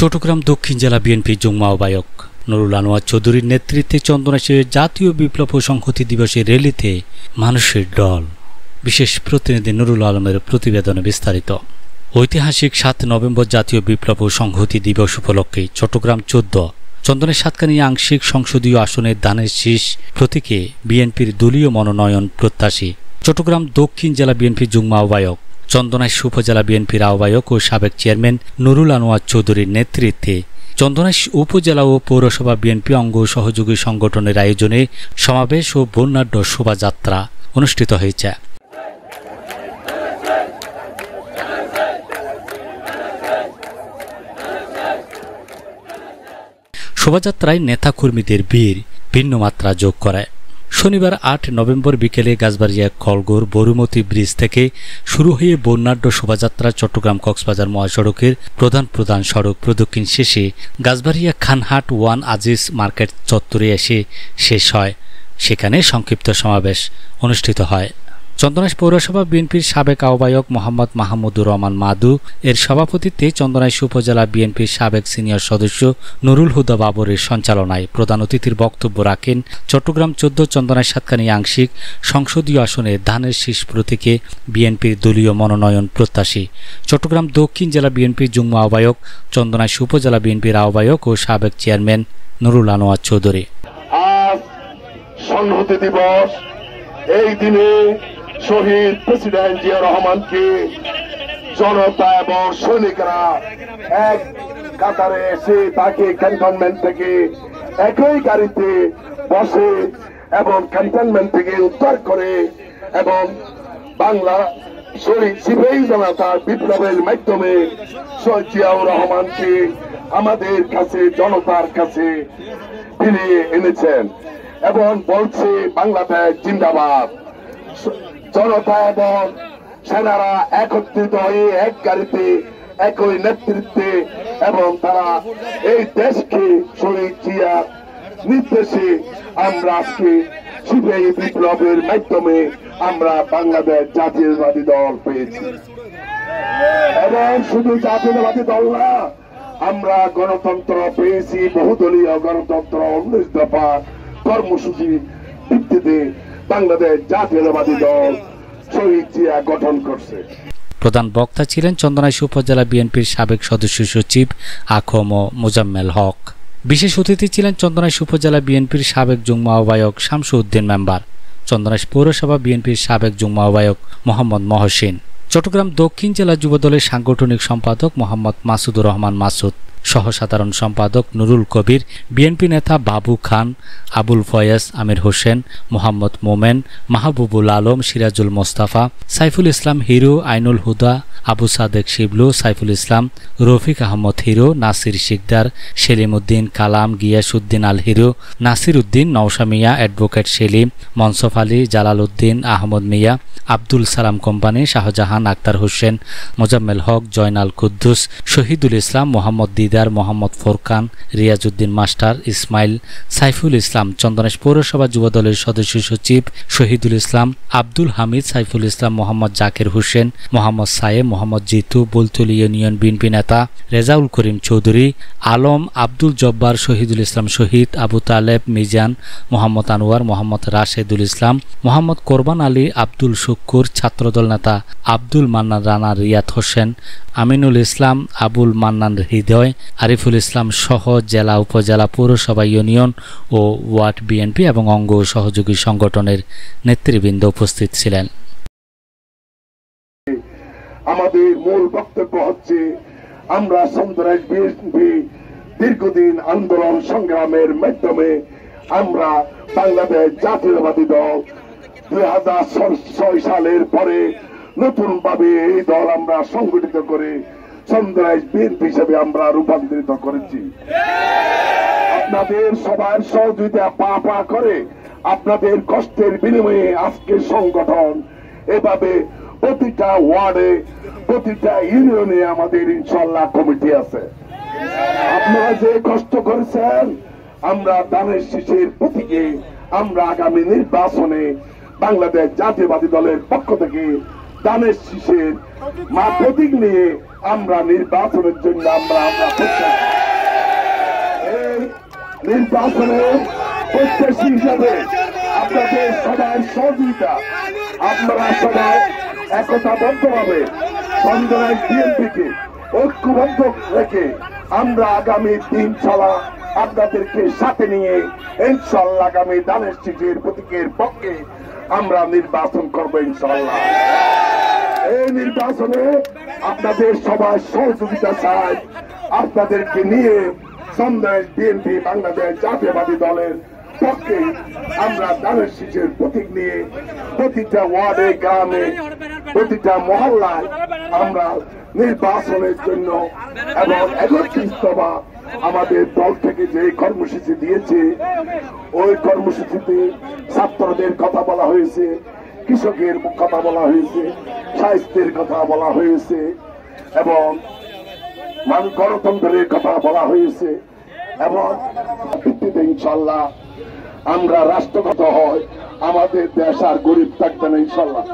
চট্টগ্রাম দক্ষিণ জেলা বিএনপি যুগ্ম আহ্বায়ক নুরুল আনোয়ার চৌধুরীর নেতৃত্বে চন্দনাইশে জাতীয় বিপ্লব ও সংহতি দিবসের র্যালিতে মানুষের ঢল। বিশেষ প্রতিনিধি নুরুল আলমের প্রতিবেদনে বিস্তারিত। ঐতিহাসিক 7 নভেম্বর জাতীয় বিপ্লব ও সংহতি দিবস উপলক্ষে চট্টগ্রাম 14 চন্দনের সাতকানি আংশিক সংসদীয় আসনের ধানের শীষ প্রতীকে বিএনপির দলীয় মনোনয়ন প্রত্যাশী চট্টগ্রাম দক্ষিণ জেলা বিএনপি যুগ্ম আহ্বায়ক চন্দনাইশ উপজেলা বিএনপির আহ্বায়ক ও সাবেক চেয়ারম্যান নুরুল আনোয়ার চৌধুরীর নেতৃত্বে চন্দনাইশ উপজেলা ও পৌরসভা বিএনপি অঙ্গ সহযোগী সংগঠনের আয়োজনে সমাবেশ ও বর্ণাঢ্য শোভাযাত্রা অনুষ্ঠিত হয়েছে। শোভাযাত্রায় নেতাকর্মীদের ভিড় ভিন্ন মাত্রা যোগ করে। শনিবার 8 নভেম্বর বিকেলে গাছবাড়িয়া খলগোর বরুমতি ব্রিজ থেকে শুরু হয়ে বর্ণাঢ্য শোভাযাত্রা চট্টগ্রাম কক্সবাজার মহাসড়কের প্রধান সড়ক প্রদক্ষিণ শেষে গাছবাড়িয়া খানহাট 1 আজিজ মার্কেট চত্বরে এসে শেষ হয়। সেখানে সংক্ষিপ্ত সমাবেশ অনুষ্ঠিত হয়। চন্দনাইশ পৌরসভা বিএনপির সাবেক আহ্বায়ক মোহাম্মদ মাহমুদুর রহমান মাদু এর সভাপতিত্বে চন্দনাইশ উপজেলা বিএনপির সাবেক সিনিয়র সদস্য নুরুল হুদা বাবরের সঞ্চালনায় প্রধান অতিথির বক্তব্য রাখেন চট্টগ্রাম 14 চন্দনাইশ সাতকানি আংশিক সংসদীয় আসনে ধানের শীষ প্রতীকে বিএনপির দলীয় মনোনয়ন প্রত্যাশী চট্টগ্রাম দক্ষিণ জেলা বিএনপির যুগ্ম আহ্বায়ক চন্দনাইশ উপজেলা বিএনপির আহ্বায়ক ও সাবেক চেয়ারম্যান নুরুল আনোয়ার চৌধুরী। আজ সংহতি দিবস, এই দিনে শহীদ প্রেসিডেন্ট জিয়া রহমানকে জনতা এবং সৈনিকরা এক কাতারে এসে তাকে ক্যান্টনমেন্ট থেকে একই গাড়িতে বসে এবং ক্যান্টনমেন্ট থেকে উদ্ধার করে এবং বাংলা শহীদ সিপাহী জনতা বিপ্লবের মাধ্যমে শহীদ জিয়াউর রহমানকে আমাদের কাছে জনতার কাছে ফিরিয়ে এনেছেন এবং বলছে বাংলাদেশ জিন্দাবাদ। জনতা এবং সেনারা একত্রিত হয়ে এক গাড়িতে একই নেতৃত্বে এবং তারা এই দেশকে শহীদ জিয়ার নির্দেশে আমরা আজকে সিপাহী বিপ্লবের মাধ্যমে আমরা বাংলাদেশ জাতীয়তাবাদী দল পেয়েছি এবং শুধু জাতীয়তাবাদী দল না, আমরা গণতন্ত্র পেয়েছি, বহুদলীয় গণতন্ত্র 19 দফা কর্মসূচি ভিত্তিতে বাংলাদেশ জাতীয়তাবাদী দল শহীদ জিয়া গঠন করছে। প্রধান বক্তা ছিলেন চন্দনাইশ উপজেলা বিএনপির সাবেক সদস্য সচিব আখম মোজাম্মেল হক। বিশেষ অতিথি ছিলেন চন্দনাইশ উপজেলা বিএনপির সাবেক যুগ্ম আহ্বায়ক শামসুদ্দিন মেম্বার, চন্দনাইশ পৌরসভা বিএনপির সাবেক যুগ্ম আহ্বায়ক মোহাম্মদ মহসিন, চট্টগ্রাম দক্ষিণ জেলা যুবদলের সাংগঠনিক সম্পাদক মোহাম্মদ মাসুদুর রহমান মাসুদ, সহ সাধারণ সম্পাদক নুরুল কবির, বিএনপি নেতা বাবু খান, আবুল ফয়েজ, আমির হোসেন, মোহাম্মদ মোমেন, মাহবুবুল আলম, সিরাজুল মোস্তাফা, সাইফুল ইসলাম হিরো, আইনুল হুদা, আবু সাদেক শিবলু, সাইফুল ইসলাম, রফিক আহমদ হিরো, নাসির শিকদার, সেলিম উদ্দিন, কালাম, গিয়াসউদ্দিন আল হিরো, নাসির উদ্দিন, নওশা মিয়া, অ্যাডভোকেট সেলিম, মনসফ আলী, জালাল উদ্দিন, আহমদ মিয়া, আব্দুল সালাম কোম্পানি, শাহজাহান আক্তার হোসেন, মোজাম্মেল হক, জয়নাল কুদ্দুস, শহীদুল ইসলাম, মোহাম্মদ দিদার, মোহাম্মদ ফোরকান, রিয়াজউদ্দিন মাস্টার, ইসমাইল, সাইফুল ইসলাম, চন্দনাইশ পৌরসভা যুবদলের সদস্য সচিব শহীদুল ইসলাম, আব্দুল হামিদ, সাইফুল ইসলাম, মোহাম্মদ জাকির হোসেন, মোহাম্মদ সায়েব, মোহাম্মদ জিতু, বুলতুল ইউনিয়ন বিএনপি নেতা রেজাউল করিম চৌধুরী, আলম, আব্দুল জব্বার, শহীদুল ইসলাম শহীদ, আবু তালেব, মিজান, মোহাম্মদ আনোয়ার, মোহাম্মদ রাশেদুল ইসলাম, মোহাম্মদ কোরবান আলী, আব্দুল শুক্কুর, ছাত্রদল নেতা আব্দুল মান্নান রানা, রিয়াদ হোসেন, আমিনুল ইসলাম, আবুল মান্নান হৃদয়, আরিফুল ইসলাম সহ জেলা, উপজেলা, পৌরসভা, ইউনিয়ন ও ওয়ার্ড বিএনপি এবং অঙ্গ সহযোগী সংগঠনের নেতৃবৃন্দ উপস্থিত ছিলেন। আমাদের মূল বক্তব্য হচ্ছে আমরা চন্দনাইশ বিএনপি দীর্ঘদিন আন্দোলন সংগ্রামের মাধ্যমে আমরা বাংলাদেশ জাতীয়তাবাদী দল 2006 সালের পরে নতুন ভাবে এই দল আমরা সংগঠিত করে চন্দনাইশ বিএনপি হিসেবে আমরা রূপান্তরিত করেছি। আপনাদের সবার সহযোগিতা পা করে আপনাদের কষ্টের বিনিময়ে আজকে সংগঠন এভাবে প্রতিটা ওয়ার্ডে প্রতিটা ইউনিয়নে আমাদের ইনশাআল্লাহ কমিটি আছে। আপনারা যে কষ্ট করেছেন আমরা ধানের শীষের প্রতীকে আমরা আগামী নির্বাচনে বাংলাদেশ জাতীয়তাবাদী দলের পক্ষ থেকে দানের শীষের মা প্রতীক নিয়ে আমরা নির্বাচনের জন্য আমরা এই নির্বাচনের প্রত্যাশী হিসাবে আপনাদের সবার সহযোগিতা, আপনারা সবাই একতাবদ্ধভাবে চন্দনাইশ বিএনপিকে ঐক্যবদ্ধ রেখে আমরা আগামী 3 সালা আপনাদেরকে সাথে নিয়ে ইনশাআল্লাহ আগামী দানের শীষের প্রতীকের পক্ষে আমরা নির্বাচন করব ইনশাআল্লাহ। এই নির্বাচনে আপনাদের সবার সহযোগিতা চাই। আপনাদেরকে নিয়ে চন্দনাইশ বিএনপি বাংলাদেশ জাতীয়বাদী দলের পক্ষে আমরা দানের শীষের প্রতীক নিয়ে প্রতিটা ওয়ার্ডে, গ্রামে, প্রতিটা মহল্লায় আমরা নির্বাচনের জন্য এবং 31 দফা আমাদের দল থেকে যে কর্মসূচি দিয়েছে, ওই কর্মসূচিতে ছাত্রদের কথা বলা হয়েছে, কৃষকের কথা বলা হয়েছে, স্বাস্থ্যের কথা বলা হয়েছে এবং গণতন্ত্রের কথা বলা হয়েছে এবং ভিত্তিতে ইনশাল্লাহ আমরা রাষ্ট্রগত হয়, আমাদের দেশ আর গরিব থাকবে না ইনশাল্লাহ।